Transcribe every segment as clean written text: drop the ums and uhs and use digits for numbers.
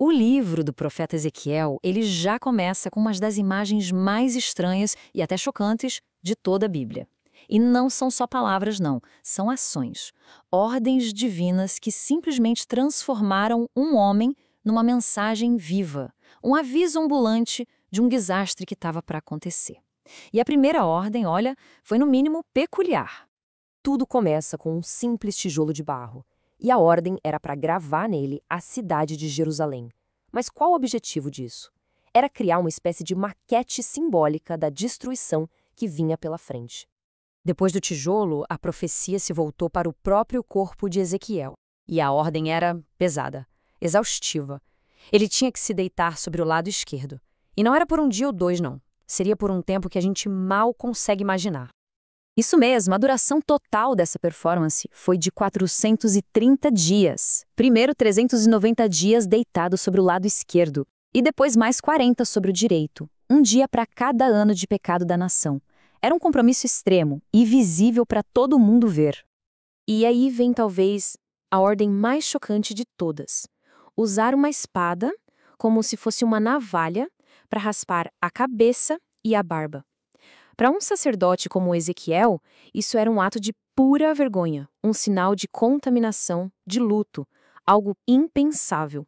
O livro do profeta Ezequiel, ele já começa com uma das imagens mais estranhas e até chocantes de toda a Bíblia. E não são só palavras, não, são ações. Ordens divinas que simplesmente transformaram um homem numa mensagem viva, um aviso ambulante de um desastre que estava para acontecer. E a primeira ordem, olha, foi no mínimo peculiar. Tudo começa com um simples tijolo de barro, e a ordem era para gravar nele a cidade de Jerusalém. Mas qual o objetivo disso? Era criar uma espécie de maquete simbólica da destruição que vinha pela frente. Depois do tijolo, a profecia se voltou para o próprio corpo de Ezequiel. E a ordem era pesada, exaustiva. Ele tinha que se deitar sobre o lado esquerdo. E não era por um dia ou dois, não. Seria por um tempo que a gente mal consegue imaginar. Isso mesmo, a duração total dessa performance foi de 430 dias. Primeiro 390 dias deitado sobre o lado esquerdo, e depois mais 40 sobre o direito. Um dia para cada ano de pecado da nação. Era um compromisso extremo e visível para todo mundo ver. E aí vem talvez a ordem mais chocante de todas. Usar uma espada como se fosse uma navalha para raspar a cabeça e a barba. Para um sacerdote como Ezequiel, isso era um ato de pura vergonha, um sinal de contaminação, de luto, algo impensável.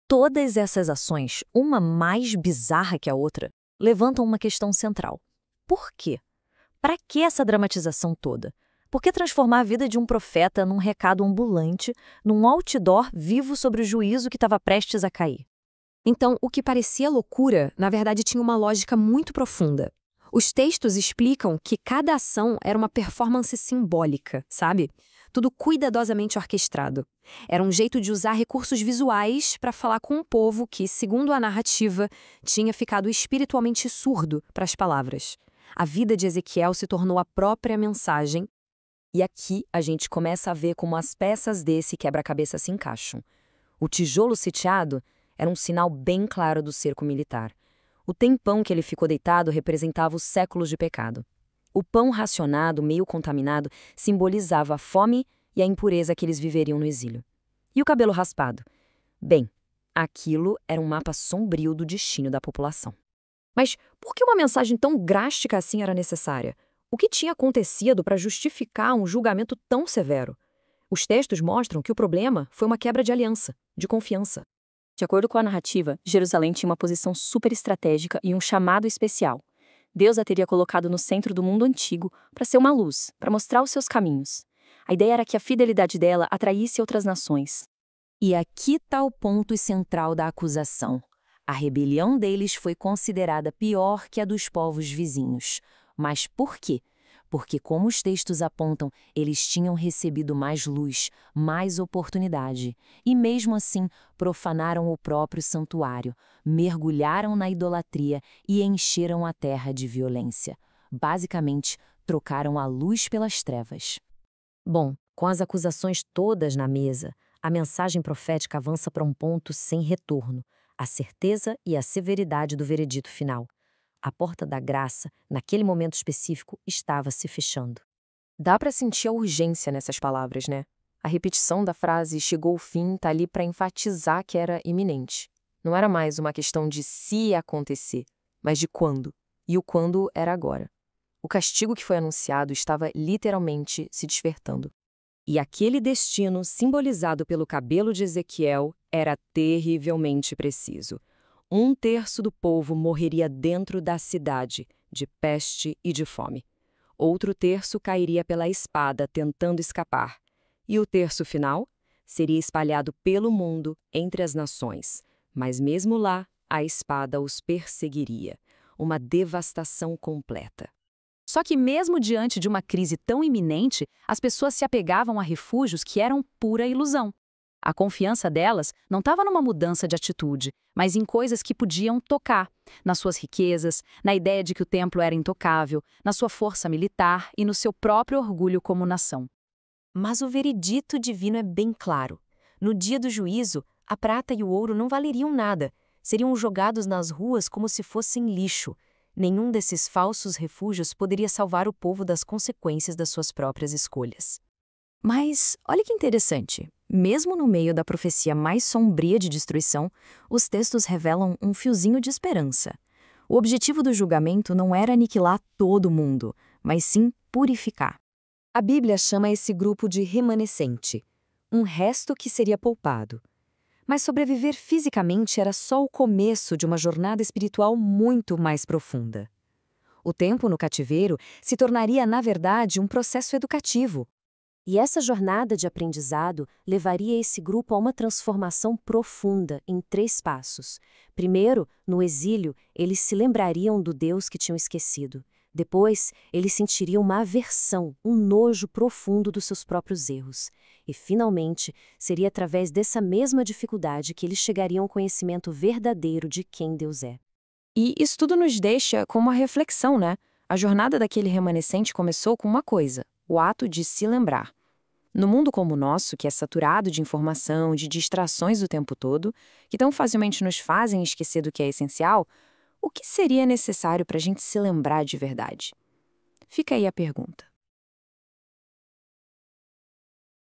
Todas essas ações, uma mais bizarra que a outra, levantam uma questão central. Por quê? Para que essa dramatização toda? Por que transformar a vida de um profeta num recado ambulante, num outdoor vivo sobre o juízo que estava prestes a cair? Então, o que parecia loucura, na verdade tinha uma lógica muito profunda. Os textos explicam que cada ação era uma performance simbólica, sabe? Tudo cuidadosamente orquestrado. Era um jeito de usar recursos visuais para falar com um povo que, segundo a narrativa, tinha ficado espiritualmente surdo para as palavras. A vida de Ezequiel se tornou a própria mensagem. E aqui a gente começa a ver como as peças desse quebra-cabeça se encaixam. O tijolo sitiado era um sinal bem claro do cerco militar. O tempão que ele ficou deitado representava os séculos de pecado. O pão racionado, meio contaminado, simbolizava a fome e a impureza que eles viveriam no exílio. E o cabelo raspado? Bem, aquilo era um mapa sombrio do destino da população. Mas por que uma mensagem tão drástica assim era necessária? O que tinha acontecido para justificar um julgamento tão severo? Os textos mostram que o problema foi uma quebra de aliança, de confiança. De acordo com a narrativa, Jerusalém tinha uma posição super estratégica e um chamado especial. Deus a teria colocado no centro do mundo antigo para ser uma luz, para mostrar os seus caminhos. A ideia era que a fidelidade dela atraísse outras nações. E aqui está o ponto central da acusação. A rebelião deles foi considerada pior que a dos povos vizinhos. Mas por quê? Porque, como os textos apontam, eles tinham recebido mais luz, mais oportunidade. E mesmo assim, profanaram o próprio santuário, mergulharam na idolatria e encheram a terra de violência. Basicamente, trocaram a luz pelas trevas. Bom, com as acusações todas na mesa, a mensagem profética avança para um ponto sem retorno, a certeza e a severidade do veredito final. A porta da graça, naquele momento específico, estava se fechando. Dá para sentir a urgência nessas palavras, né? A repetição da frase "chegou o fim" está ali para enfatizar que era iminente. Não era mais uma questão de se acontecer, mas de quando. E o quando era agora. O castigo que foi anunciado estava literalmente se despertando. E aquele destino, simbolizado pelo cabelo de Ezequiel, era terrivelmente preciso. 1/3 do povo morreria dentro da cidade, de peste e de fome. Outro terço cairia pela espada, tentando escapar. E o terço final seria espalhado pelo mundo, entre as nações. Mas mesmo lá, a espada os perseguiria. Uma devastação completa. Só que mesmo diante de uma crise tão iminente, as pessoas se apegavam a refúgios que eram pura ilusão. A confiança delas não estava numa mudança de atitude, mas em coisas que podiam tocar, nas suas riquezas, na ideia de que o templo era intocável, na sua força militar e no seu próprio orgulho como nação. Mas o veredito divino é bem claro. No dia do juízo, a prata e o ouro não valeriam nada, seriam jogados nas ruas como se fossem lixo. Nenhum desses falsos refúgios poderia salvar o povo das consequências das suas próprias escolhas. Mas olha que interessante. Mesmo no meio da profecia mais sombria de destruição, os textos revelam um fiozinho de esperança. O objetivo do julgamento não era aniquilar todo mundo, mas sim purificar. A Bíblia chama esse grupo de remanescente, um resto que seria poupado. Mas sobreviver fisicamente era só o começo de uma jornada espiritual muito mais profunda. O tempo no cativeiro se tornaria, na verdade, um processo educativo. E essa jornada de aprendizado levaria esse grupo a uma transformação profunda em 3 passos. Primeiro, no exílio, eles se lembrariam do Deus que tinham esquecido. Depois, eles sentiriam uma aversão, um nojo profundo dos seus próprios erros. E, finalmente, seria através dessa mesma dificuldade que eles chegariam ao conhecimento verdadeiro de quem Deus é. E isso tudo nos deixa com uma reflexão, né? A jornada daquele remanescente começou com uma coisa: o ato de se lembrar. No mundo como o nosso, que é saturado de informação, de distrações o tempo todo, que tão facilmente nos fazem esquecer do que é essencial, o que seria necessário para a gente se lembrar de verdade? Fica aí a pergunta.